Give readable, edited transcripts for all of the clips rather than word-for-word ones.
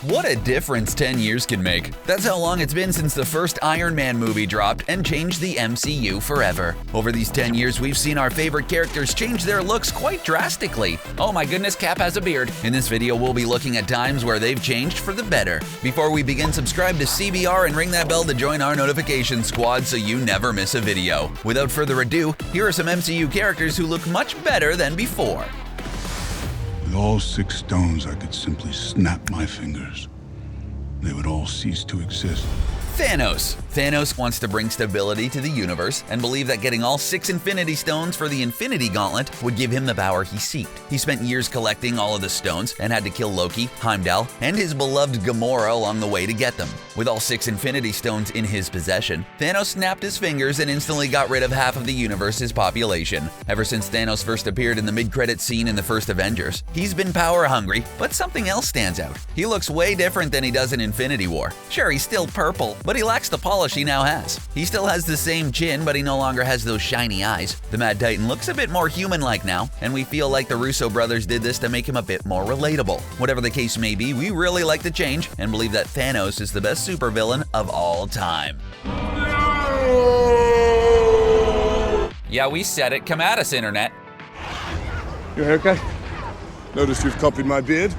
What a difference 10 years can make. That's how long it's been since the first Iron Man movie dropped and changed the MCU forever. Over these 10 years, we've seen our favorite characters change their looks quite drastically. Oh my goodness, Cap has a beard. In this video, we'll be looking at times where they've changed for the better. Before we begin, subscribe to CBR and ring that bell to join our notification squad so you never miss a video. Without further ado, here are some MCU characters who look much better than before. With all 6 stones, I could simply snap my fingers. They would all cease to exist. Thanos. Thanos wants to bring stability to the universe and believed that getting all 6 Infinity Stones for the Infinity Gauntlet would give him the power he sought. He spent years collecting all of the stones and had to kill Loki, Heimdall, and his beloved Gamora along the way to get them. With all 6 Infinity Stones in his possession, Thanos snapped his fingers and instantly got rid of half of the universe's population. Ever since Thanos first appeared in the mid-credit scene in the First Avengers, he's been power-hungry, but something else stands out. He looks way different than he does in Infinity War. Sure, he's still purple, but he lacks the polish he now has. He still has the same chin, but he no longer has those shiny eyes. The Mad Titan looks a bit more human-like now, and we feel like the Russo brothers did this to make him a bit more relatable. Whatever the case may be, we really like the change and believe that Thanos is the best supervillain of all time. Yeah, we said it. Come at us, Internet. Your haircut? Noticed you've copied my beard.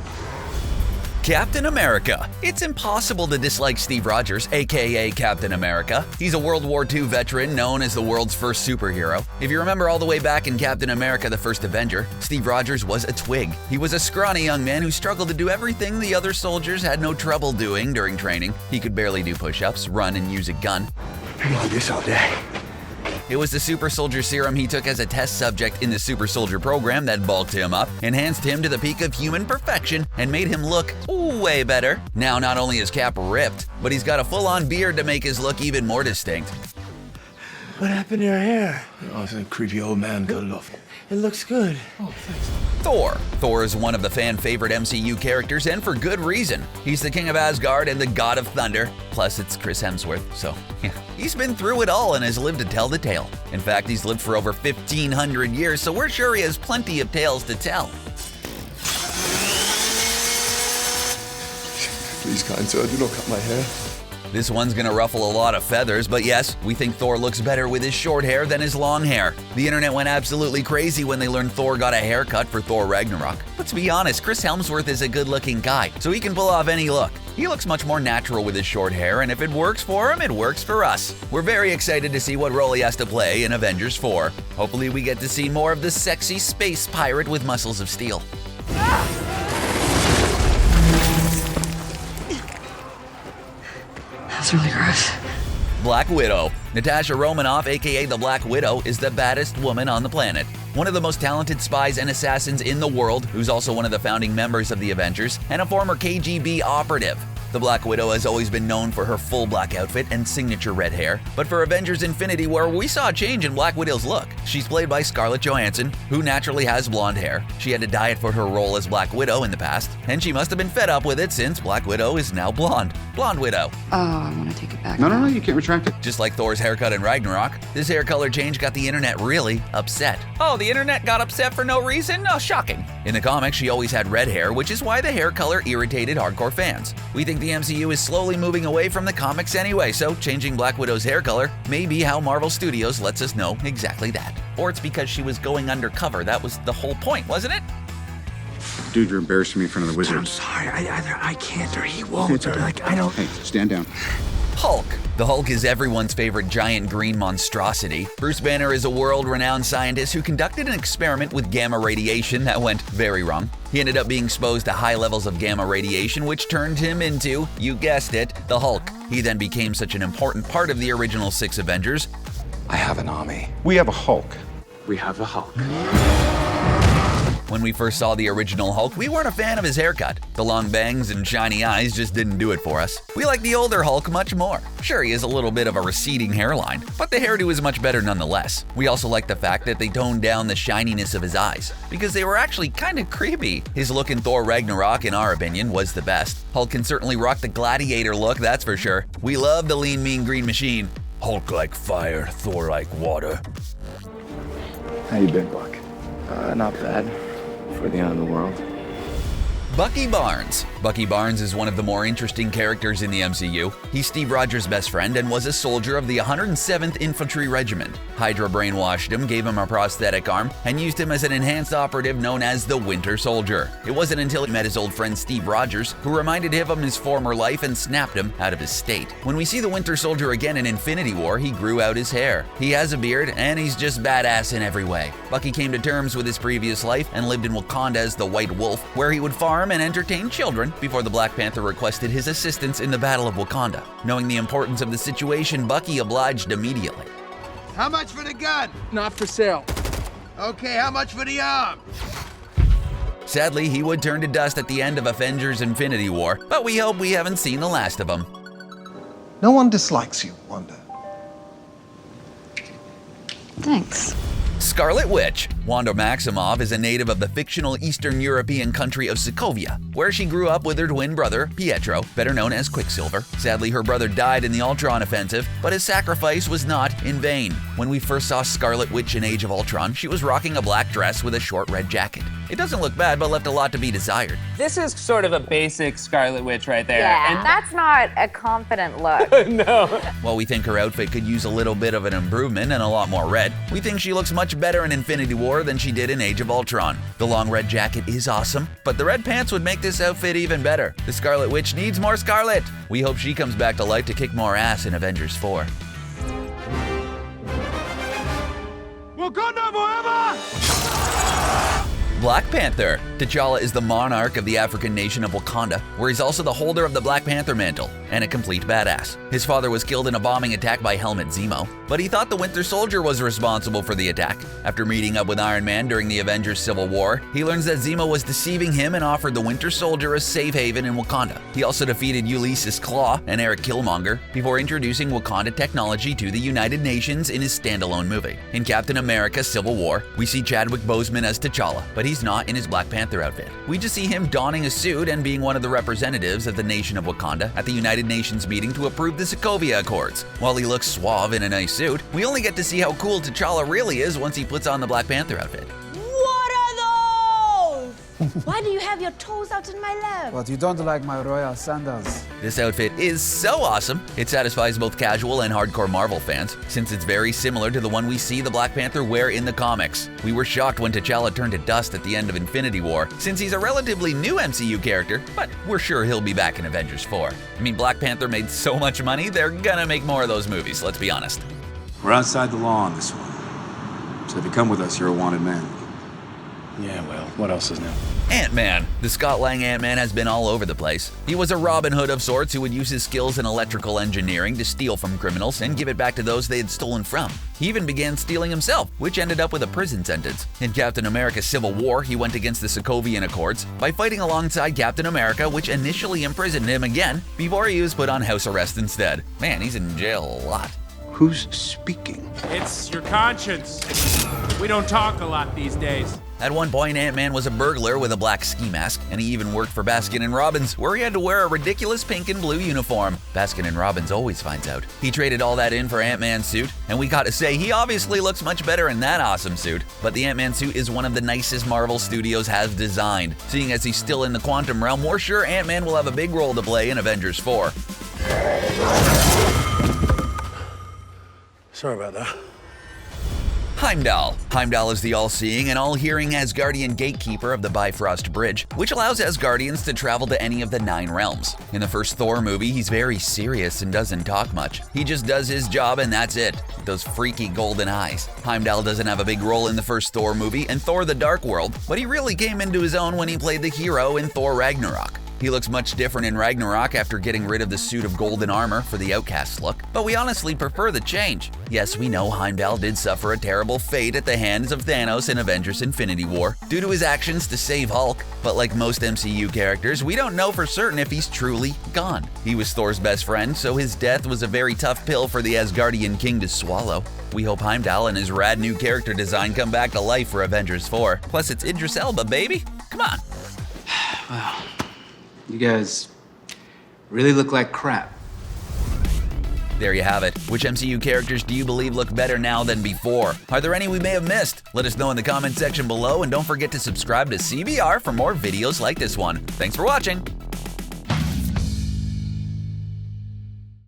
Captain America. It's impossible to dislike Steve Rogers, aka Captain America. He's a World War II veteran known as the world's first superhero. If you remember all the way back in Captain America: The First Avenger, Steve Rogers was a twig. He was a scrawny young man who struggled to do everything the other soldiers had no trouble doing during training. He could barely do push-ups, run, and use a gun. I'm on this all day. It was the super soldier serum he took as a test subject in the super soldier program that bulked him up, enhanced him to the peak of human perfection, and made him look way better. Now not only is Cap ripped, but he's got a full-on beard to make his look even more distinct. What happened to your hair? Oh, some creepy old man cut it off. It looks good. Oh, thanks. Thor. Thor is one of the fan-favorite MCU characters, and for good reason. He's the king of Asgard and the god of thunder. Plus, it's Chris Hemsworth, so yeah. He's been through it all and has lived to tell the tale. In fact, he's lived for over 1,500 years, so we're sure he has plenty of tales to tell. Please, kind sir, do not cut my hair. This one's gonna ruffle a lot of feathers, but yes, we think Thor looks better with his short hair than his long hair. The internet went absolutely crazy when they learned Thor got a haircut for Thor Ragnarok. Let's be honest, Chris Hemsworth is a good-looking guy, so he can pull off any look. He looks much more natural with his short hair, and if it works for him, it works for us. We're very excited to see what role he has to play in Avengers 4. Hopefully we get to see more of the sexy space pirate with muscles of steel. That's really gross. Black Widow. Natasha Romanoff, aka the Black Widow, is the baddest woman on the planet. One of the most talented spies and assassins in the world, who's also one of the founding members of the Avengers, and a former KGB operative. The Black Widow has always been known for her full black outfit and signature red hair, but for Avengers Infinity War, we saw a change in Black Widow's look. She's played by Scarlett Johansson, who naturally has blonde hair. She had to dye it for her role as Black Widow in the past, and she must have been fed up with it since Black Widow is now blonde. Blonde Widow. Oh, I want to take it back. No, you can't retract it. Just like Thor's haircut in Ragnarok, this hair color change got the internet really upset. Oh, the internet got upset for no reason? Oh, shocking. In the comics, she always had red hair, which is why the hair color irritated hardcore fans. We think the MCU is slowly moving away from the comics anyway, so changing Black Widow's hair color may be how Marvel Studios lets us know exactly that. Or it's because she was going undercover. That was the whole point, wasn't it? Dude, you're embarrassing me in front of the I'm wizards. sorry. Either I can't or he won't. Or like, I don't. Hey, stand down. Hulk. The Hulk is everyone's favorite giant green monstrosity. Bruce Banner is a world-renowned scientist who conducted an experiment with gamma radiation that went very wrong. He ended up being exposed to high levels of gamma radiation, which turned him into, you guessed it, the Hulk. He then became such an important part of the original 6 Avengers. I have an army. We have a Hulk. We have a Hulk. When we first saw the original Hulk, we weren't a fan of his haircut. The long bangs and shiny eyes just didn't do it for us. We like the older Hulk much more. Sure, he has a little bit of a receding hairline, but the hairdo is much better nonetheless. We also like the fact that they toned down the shininess of his eyes, because they were actually kind of creepy. His look in Thor Ragnarok, in our opinion, was the best. Hulk can certainly rock the gladiator look, that's for sure. We love the lean, mean green machine. Hulk like fire, Thor like water. How you been, Buck? Not bad. For the end of the world. Bucky Barnes. Bucky Barnes is one of the more interesting characters in the MCU. He's Steve Rogers' best friend and was a soldier of the 107th Infantry Regiment. Hydra brainwashed him, gave him a prosthetic arm, and used him as an enhanced operative known as the Winter Soldier. It wasn't until he met his old friend Steve Rogers, who reminded him of his former life and snapped him out of his state. When we see the Winter Soldier again in Infinity War, he grew out his hair. He has a beard, and he's just badass in every way. Bucky came to terms with his previous life and lived in Wakanda as the White Wolf, where he would farm and entertain children before the Black Panther requested his assistance in the Battle of Wakanda. Knowing the importance of the situation, Bucky obliged immediately. How much for the gun? Not for sale. Okay, how much for the arm? Sadly, he would turn to dust at the end of Avengers Infinity War, but we hope we haven't seen the last of him. No one dislikes you, Wanda. Thanks. Scarlet Witch. Wanda Maximoff is a native of the fictional Eastern European country of Sokovia, where she grew up with her twin brother, Pietro, better known as Quicksilver. Sadly, her brother died in the Ultron offensive, but his sacrifice was not in vain. When we first saw Scarlet Witch in Age of Ultron, she was rocking a black dress with a short red jacket. It doesn't look bad, but left a lot to be desired. This is sort of a basic Scarlet Witch right there. Yeah, that's not a confident look. No. While we think her outfit could use a little bit of an improvement and a lot more red, we think she looks much better in Infinity War than she did in Age of Ultron. The long red jacket is awesome, but the red pants would make this outfit even better. The Scarlet Witch needs more Scarlet. We hope she comes back to life to kick more ass in Avengers 4. Wakanda forever! Black Panther. T'Challa is the monarch of the African nation of Wakanda, where he's also the holder of the Black Panther mantle, and a complete badass. His father was killed in a bombing attack by Helmut Zemo, but he thought the Winter Soldier was responsible for the attack. After meeting up with Iron Man during the Avengers Civil War, he learns that Zemo was deceiving him and offered the Winter Soldier a safe haven in Wakanda. He also defeated Ulysses Klaue and Eric Killmonger before introducing Wakanda technology to the United Nations in his standalone movie. In Captain America Civil War, we see Chadwick Boseman as T'Challa, but he's not in his Black Panther outfit. We just see him donning a suit and being one of the representatives of the nation of Wakanda at the United Nations meeting to approve the Sokovia Accords. While he looks suave in a nice suit, we only get to see how cool T'Challa really is once he puts on the Black Panther outfit. What are those? Why do you have your toes out in my lap? But you don't like my royal sandals. This outfit is so awesome, it satisfies both casual and hardcore Marvel fans, since it's very similar to the one we see the Black Panther wear in the comics. We were shocked when T'Challa turned to dust at the end of Infinity War, since he's a relatively new MCU character, but we're sure he'll be back in Avengers 4. I mean, Black Panther made so much money, they're gonna make more of those movies, let's be honest. We're outside the law on this one. So if you come with us, you're a wanted man. Yeah, well, what else is new? AntMan. The Scott Lang AntMan has been all over the place. He was a Robin Hood of sorts who would use his skills in electrical engineering to steal from criminals and give it back to those they had stolen from. He even began stealing himself, which ended up with a prison sentence. In Captain America Civil War, he went against the Sokovian Accords by fighting alongside Captain America, which initially imprisoned him again before he was put on house arrest instead. Man, he's in jail a lot. Who's speaking? It's your conscience. We don't talk a lot these days. At one point, Ant-Man was a burglar with a black ski mask, and he even worked for Baskin & Robbins, where he had to wear a ridiculous pink and blue uniform. Baskin & Robbins always finds out. He traded all that in for Ant-Man's suit, and we gotta say, he obviously looks much better in that awesome suit. But the Ant-Man suit is one of the nicest Marvel Studios has designed. Seeing as he's still in the quantum realm, we're sure Ant-Man will have a big role to play in Avengers 4. Sorry about that. Heimdall. Heimdall is the all-seeing and all-hearing Asgardian gatekeeper of the Bifrost Bridge, which allows Asgardians to travel to any of the 9 realms. In the first Thor movie, he's very serious and doesn't talk much. He just does his job and that's it, with those freaky golden eyes. Heimdall doesn't have a big role in the first Thor movie and Thor: The Dark World, but he really came into his own when he played the hero in Thor: Ragnarok. He looks much different in Ragnarok after getting rid of the suit of golden armor for the outcast look, but we honestly prefer the change. Yes, we know Heimdall did suffer a terrible fate at the hands of Thanos in Avengers Infinity War due to his actions to save Hulk, but like most MCU characters, we don't know for certain if he's truly gone. He was Thor's best friend, so his death was a very tough pill for the Asgardian king to swallow. We hope Heimdall and his rad new character design come back to life for Avengers 4. Plus, it's Idris Elba, baby. Come on. Wow. You guys really look like crap. There you have it. Which MCU characters do you believe look better now than before? Are there any we may have missed? Let us know in the comment section below, and don't forget to subscribe to CBR for more videos like this one. Thanks for watching.